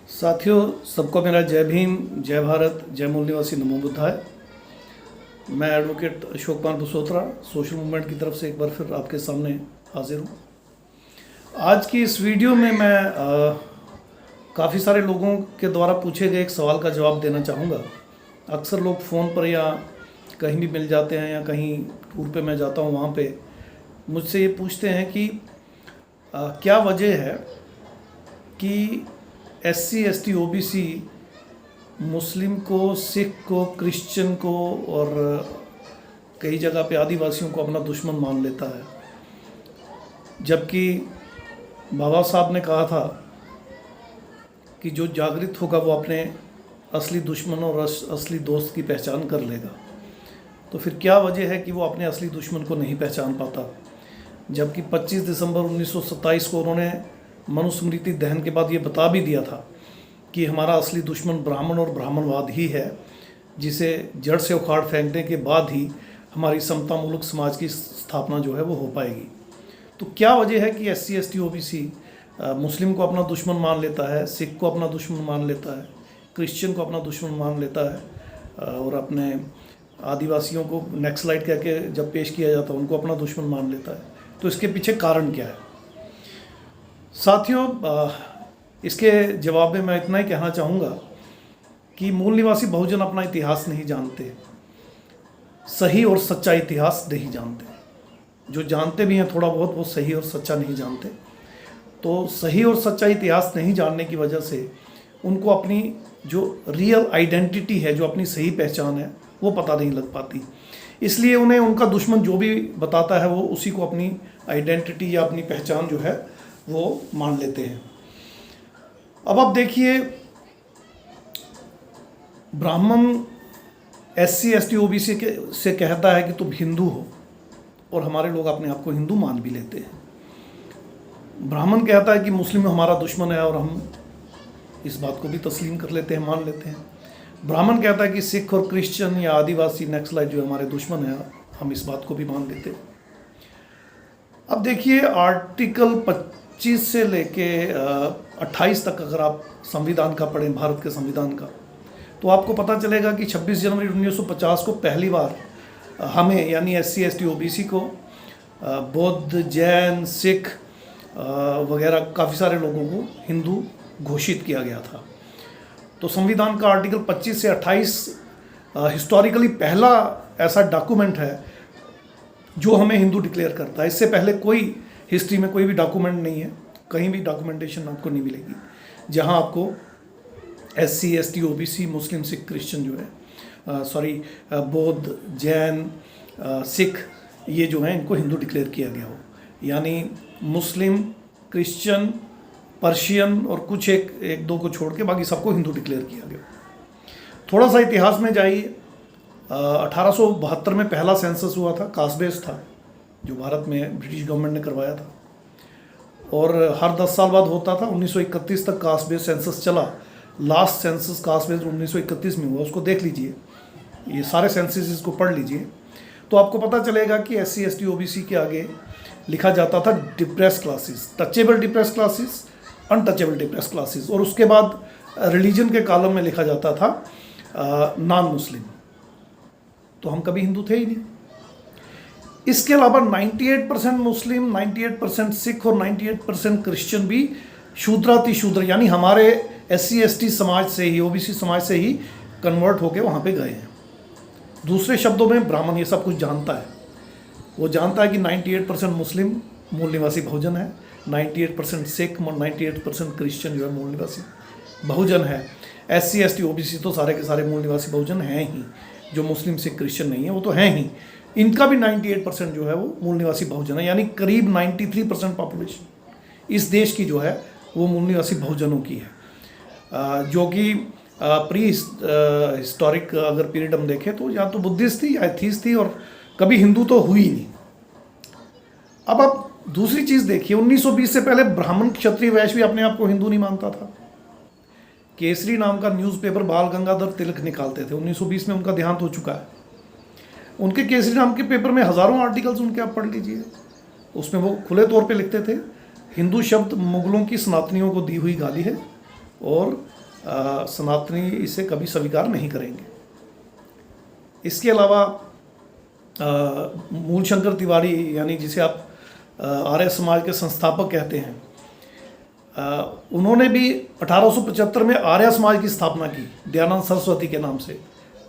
साथियों, सबको मेरा जय भीम, जय भारत, जय मूल निवासी, नमो बुद्धाय। मैं एडवोकेट अशोक पाल बसोत्रा सोशल मूवमेंट की तरफ से एक बार फिर आपके सामने हाजिर हूँ। आज की इस वीडियो में मैं काफ़ी सारे लोगों के द्वारा पूछे गए एक सवाल का जवाब देना चाहूँगा। अक्सर लोग फ़ोन पर या कहीं भी मिल जाते हैं या कहीं टूर पे मैं जाता हूँ वहाँ पे मुझसे ये पूछते हैं कि क्या वजह है कि SC ST OBC मुस्लिम को, सिख को, क्रिश्चियन को और कई जगह पे आदिवासियों को अपना दुश्मन मान लेता है, जबकि बाबा साहब ने कहा था कि जो जागृत होगा वो अपने असली दुश्मन और असली दोस्त की पहचान कर लेगा। तो फिर क्या वजह है कि वो अपने असली दुश्मन को नहीं पहचान पाता, जबकि 25 दिसंबर 1927 को उन्होंने मनुस्मृति दहन के बाद ये बता भी दिया था कि हमारा असली दुश्मन ब्राह्मण और ब्राह्मणवाद ही है, जिसे जड़ से उखाड़ फेंकने के बाद ही हमारी समता मूलक समाज की स्थापना जो है वो हो पाएगी। तो क्या वजह है कि SC ST OBC मुस्लिम को अपना दुश्मन मान लेता है, सिख को अपना दुश्मन मान लेता है, क्रिश्चियन को अपना दुश्मन मान लेता है और अपने आदिवासियों को नेक्स्ट स्लाइड कह के जब पेश किया जाता है उनको अपना दुश्मन मान लेता है। तो इसके पीछे कारण क्या है? साथियों, इसके जवाब में मैं इतना ही कहना चाहूँगा कि मूल निवासी बहुजन अपना इतिहास नहीं जानते, सही और सच्चा इतिहास नहीं जानते। जो जानते भी हैं थोड़ा बहुत, वो सही और सच्चा नहीं जानते। तो सही और सच्चा इतिहास नहीं जानने की वजह से उनको अपनी जो रियल आइडेंटिटी है, जो अपनी सही पहचान है, वो पता नहीं लग पाती। इसलिए उन्हें उनका दुश्मन जो भी बताता है वो उसी को अपनी आइडेंटिटी या अपनी पहचान जो है वो मान लेते हैं। अब आप देखिए, ब्राह्मण SC ST OBC से कहता है कि तुम हिंदू हो, और हमारे लोग अपने आप को हिंदू मान भी लेते हैं। ब्राह्मण कहता है कि मुस्लिम हमारा दुश्मन है, और हम इस बात को भी तस्लीम कर लेते हैं, मान लेते हैं। ब्राह्मण कहता है कि सिख और क्रिश्चियन या आदिवासी नेक्स्ट लाइट जो हमारे दुश्मन है, हम इस बात को भी मान लेते हैं। अब देखिए, आर्टिकल 25 से लेके 28 तक अगर आप संविधान का पढ़ें, भारत के संविधान का, तो आपको पता चलेगा कि 26 जनवरी 1950 को पहली बार हमें यानी SC ST OBC को बौद्ध, जैन, सिख वगैरह काफ़ी सारे लोगों को हिंदू घोषित किया गया था। तो संविधान का आर्टिकल 25 से 28 हिस्टोरिकली पहला ऐसा डॉक्यूमेंट है जो हमें हिंदू डिक्लेयर करता है। इससे पहले कोई हिस्ट्री में कोई भी डॉक्यूमेंट नहीं है, कहीं भी डॉक्यूमेंटेशन आपको नहीं मिलेगी जहां आपको SC ST OBC मुस्लिम, सिख, क्रिश्चियन जो है बौद्ध, जैन, सिख, ये जो हैं इनको हिंदू डिक्लेयर किया गया हो। यानी मुस्लिम, क्रिश्चियन, पर्शियन और कुछ एक दो को छोड़ के बाकी सबको हिंदू डिक्लेयर किया गया। थोड़ा सा इतिहास में जाइए, 1872 में पहला सेंसस हुआ था, कास्ट बेस्ड था, जो भारत में ब्रिटिश गवर्नमेंट ने करवाया था, और हर 10 साल बाद होता था। 1931 तक कास्ट बेस्ड सेंसस चला। लास्ट सेंसस कास्ट बेस्ड 1931 में हुआ, उसको देख लीजिए, ये सारे सेंसस को पढ़ लीजिए, तो आपको पता चलेगा कि SC ST OBC के आगे लिखा जाता था depress classes, touchable depress classes, untouchable depress classes, और उसके बाद रिलीजन के कॉलम में लिखा जाता था नॉन मुस्लिम। तो हम कभी हिंदू थे ही नहीं। इसके अलावा 98% मुस्लिम, 98% सिख और 98% क्रिश्चियन भी शूद्राति शूद्र यानी हमारे SC ST समाज से ही, OBC समाज से ही कन्वर्ट होके वहाँ पे गए हैं। दूसरे शब्दों में ब्राह्मण ये सब कुछ जानता है। वो जानता है कि 98% मुस्लिम मूल निवासी बहुजन है, 98% सिख और 98% क्रिश्चियन जो है मूल निवासी बहुजन है। SC ST OBC तो सारे के सारे मूल निवासी बहुजन हैं ही, जो मुस्लिम, सिख, क्रिश्चियन नहीं है वो तो हैं ही। इनका भी 98% जो है वो मूल निवासी बहुजन है, यानी करीब 93% पॉपुलेशन इस देश की जो है वो मूल निवासी बहुजनों की है, जो कि प्री हिस्टोरिक अगर पीरियड हम देखें तो या तो बुद्धिस्ट थी या एथीस्ट थी, और कभी हिंदू तो हुई ही नहीं। अब आप दूसरी चीज़ देखिए, 1920 से पहले ब्राह्मण, क्षत्रिय, वैश्य भी अपने आप को हिंदू नहीं मानता था। केसरी नाम का न्यूज़पेपर बाल गंगाधर तिलक निकालते थे, 1920 में उनका देहांत हो चुका है। उनके केसरी नाम के पेपर में हज़ारों आर्टिकल्स उनके आप पढ़ लीजिए, उसमें वो खुले तौर पे लिखते थे, हिंदू शब्द मुगलों की सनातनियों को दी हुई गाली है, और सनातनी इसे कभी स्वीकार नहीं करेंगे। इसके अलावा मूलशंकर तिवारी, यानी जिसे आप आर्य समाज के संस्थापक कहते हैं, उन्होंने भी 1875 में आर्य समाज की स्थापना की दयानंद सरस्वती के नाम से।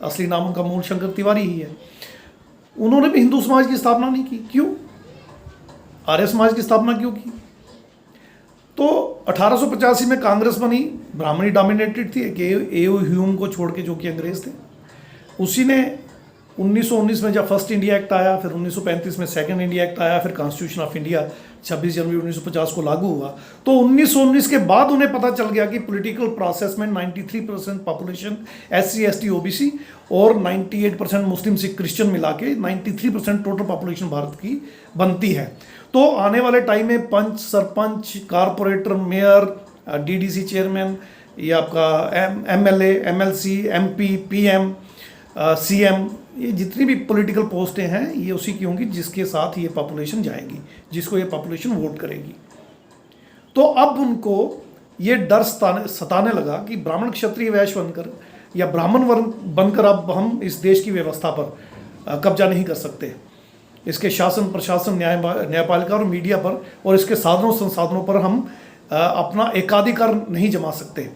असली नाम उनका मूलशंकर तिवारी ही है। उन्होंने भी हिंदू समाज की स्थापना नहीं की। क्यों? आर्य समाज की स्थापना क्यों की? तो 1885 में कांग्रेस बनी, ब्राह्मणी डोमिनेटेड थी, ए.ओ. ह्यूम को छोड़ के, जो कि अंग्रेज थे। उसी ने 1919 में जब फर्स्ट इंडिया एक्ट आया, फिर 1935 में सेकंड इंडिया एक्ट आया, फिर कॉन्स्टिट्यूशन ऑफ इंडिया 26 जनवरी 1950 को लागू हुआ। तो 1919 के बाद उन्हें पता चल गया कि पॉलिटिकल प्रोसेस में 93% पॉपुलेशन SC ST OBC और 98% मुस्लिम सिख क्रिश्चियन मिला के 93% टोटल पॉपुलेशन भारत की बनती है। तो आने वाले टाइम में पंच, sarpanch, corporator, mayor, DDC chairman, ये आपका MLA, MLC, MP, PM, CM, ये जितनी भी पॉलिटिकल पोस्टें हैं ये उसी की होंगी जिसके साथ ये पॉपुलेशन जाएगी, जिसको ये पॉपुलेशन वोट करेगी। तो अब उनको ये डर सताने लगा कि ब्राह्मण, क्षत्रिय, वैश्य बनकर या ब्राह्मण वर्ण बनकर अब हम इस देश की व्यवस्था पर कब्जा नहीं कर सकते। इसके शासन, प्रशासन, न्यायपालिका और मीडिया पर और इसके साधनों संसाधनों पर हम अपना एकाधिकार नहीं जमा सकते।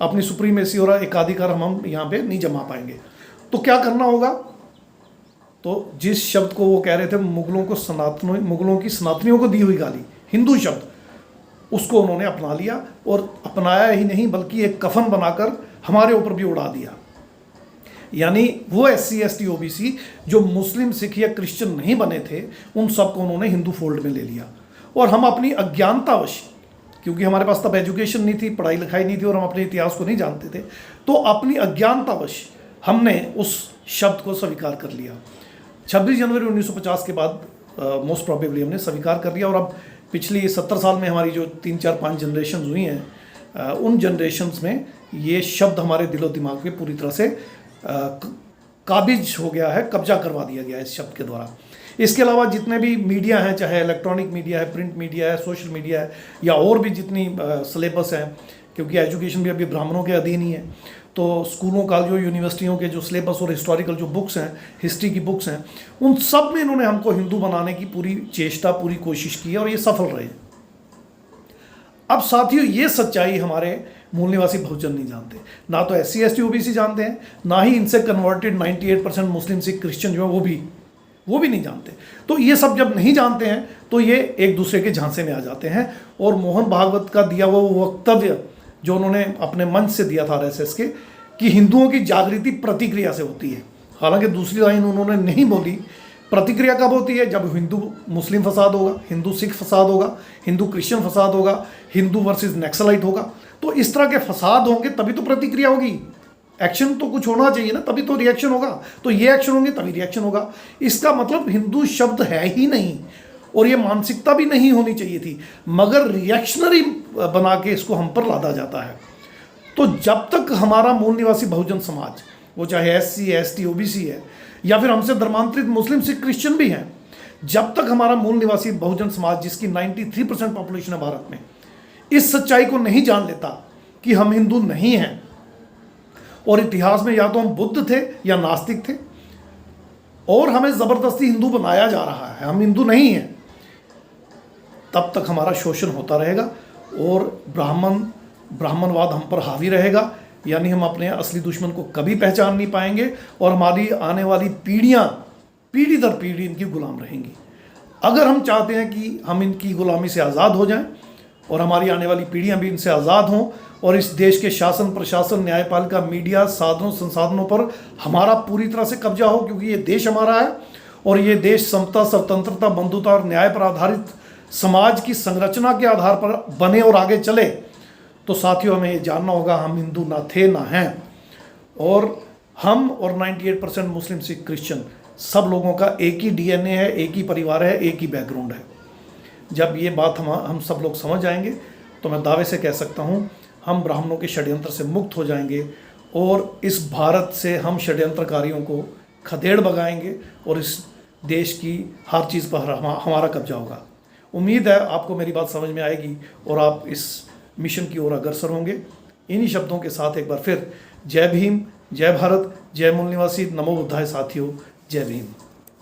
अपनी सुप्रीमेसी और एकाधिकार हम यहाँ पे नहीं जमा पाएंगे। तो क्या करना होगा? तो जिस शब्द को वो कह रहे थे, मुगलों की सनातनियों को दी हुई गाली, हिंदू शब्द, उसको उन्होंने अपना लिया। और अपनाया ही नहीं बल्कि एक कफन बनाकर हमारे ऊपर भी उड़ा दिया। यानी वो SC ST OBC जो मुस्लिम, सिख या क्रिश्चियन नहीं बने थे, उन सबको उन्होंने हिंदू फोल्ड में ले लिया। और हम अपनी अज्ञानतावश, क्योंकि हमारे पास तब एजुकेशन नहीं थी, पढ़ाई लिखाई नहीं थी और हम अपने इतिहास को नहीं जानते थे, तो अपनी अज्ञानतावश हमने उस शब्द को स्वीकार कर लिया। 26 जनवरी 1950 के बाद मोस्ट प्रोबेबली हमने स्वीकार कर लिया। और अब पिछली 70 साल में हमारी जो 3, 4, 5 जनरेशन हुई हैं, उन जनरेशन्स में ये शब्द हमारे दिलो दिमाग पे पूरी तरह से काबिज हो गया है, कब्जा करवा दिया गया है इस शब्द के द्वारा। इसके अलावा जितने भी मीडिया हैं, चाहे इलेक्ट्रॉनिक मीडिया है, प्रिंट मीडिया है, सोशल मीडिया है, या और भी जितनी सिलेबस हैं, क्योंकि एजुकेशन भी अभी ब्राह्मणों के अधीन ही है, तो स्कूलों, कॉलेजों, यूनिवर्सिटियों के जो सिलेबस और हिस्टोरिकल जो बुक्स हैं, हिस्ट्री की बुक्स हैं, उन सब में इन्होंने हमको हिंदू बनाने की पूरी चेष्टा, पूरी कोशिश की और ये सफल रहे। अब साथियों, ये सच्चाई हमारे मूल निवासी बहुजन नहीं जानते। ना तो SC ST OBC जानते हैं, ना ही इनसे कन्वर्टेड 98% मुस्लिम, सिख, क्रिश्चियन जो है वो भी नहीं जानते। तो ये सब जब नहीं जानते हैं तो ये एक दूसरे के झांसे में आ जाते हैं। और मोहन भागवत का दिया हुआ वक्तव्य जो उन्होंने अपने मंच से दिया था RSS के, कि हिंदुओं की जागृति प्रतिक्रिया से होती है। हालांकि दूसरी लाइन उन्होंने नहीं बोली। प्रतिक्रिया कब होती है? जब हिंदू मुस्लिम फसाद होगा, हिंदू सिख फसाद होगा, हिंदू क्रिश्चियन फसाद होगा, हिंदू वर्सेस नक्सलाइट होगा। तो इस तरह के फसाद होंगे तभी तो प्रतिक्रिया होगी। एक्शन तो कुछ होना चाहिए ना, तभी तो रिएक्शन होगा। तो ये एक्शन होंगे तभी रिएक्शन होगा। इसका मतलब हिंदू शब्द है ही नहीं और ये मानसिकता भी नहीं होनी चाहिए थी, मगर रिएक्शनरी बना के इसको हम पर लादा जाता है। तो जब तक हमारा मूल निवासी बहुजन समाज, वो चाहे SC ST OBC है या फिर हमसे धर्मांतरित मुस्लिम, सिख, क्रिश्चियन भी हैं, जब तक हमारा मूल निवासी बहुजन समाज, जिसकी 93% पॉपुलेशन है भारत में, इस सच्चाई को नहीं जान लेता कि हम हिंदू नहीं हैं और इतिहास में या तो हम बुद्ध थे या नास्तिक थे और हमें जबरदस्ती हिंदू बनाया जा रहा है, हम हिंदू नहीं हैं, तब तक हमारा शोषण होता रहेगा और ब्राह्मणवाद हम पर हावी रहेगा। यानी हम अपने असली दुश्मन को कभी पहचान नहीं पाएंगे और हमारी आने वाली पीढ़ियां पीढ़ी दर पीढ़ी इनकी गुलाम रहेंगी। अगर हम चाहते हैं कि हम इनकी गुलामी से आज़ाद हो जाएं और हमारी आने वाली पीढ़ियां भी इनसे आज़ाद हों और इस देश के शासन, प्रशासन, न्यायपालिका, मीडिया, साधनों संसाधनों पर हमारा पूरी तरह से कब्जा हो, क्योंकि ये देश हमारा है और ये देश समता, स्वतंत्रता, बंधुता और न्याय पर आधारित समाज की संरचना के आधार पर बने और आगे चले, तो साथियों हमें ये जानना होगा हम हिंदू ना थे ना हैं। और हम और 98% मुस्लिम, सिख, क्रिश्चियन सब लोगों का एक ही DNA है, एक ही परिवार है, एक ही बैकग्राउंड है। जब ये बात हम सब लोग समझ आएंगे तो मैं दावे से कह सकता हूँ हम ब्राह्मणों के षड्यंत्र से मुक्त हो जाएंगे और इस भारत से हम षड्यंत्रकारियों को खदेड़ भगाएंगे और इस देश की हर चीज़ पर हमारा कब्जा होगा। उम्मीद है आपको मेरी बात समझ में आएगी और आप इस मिशन की ओर अग्रसर होंगे। इन्हीं शब्दों के साथ एक बार फिर जय भीम, जय भारत, जय मूल निवासी, नमो बुद्धाय साथियों, जय भीम।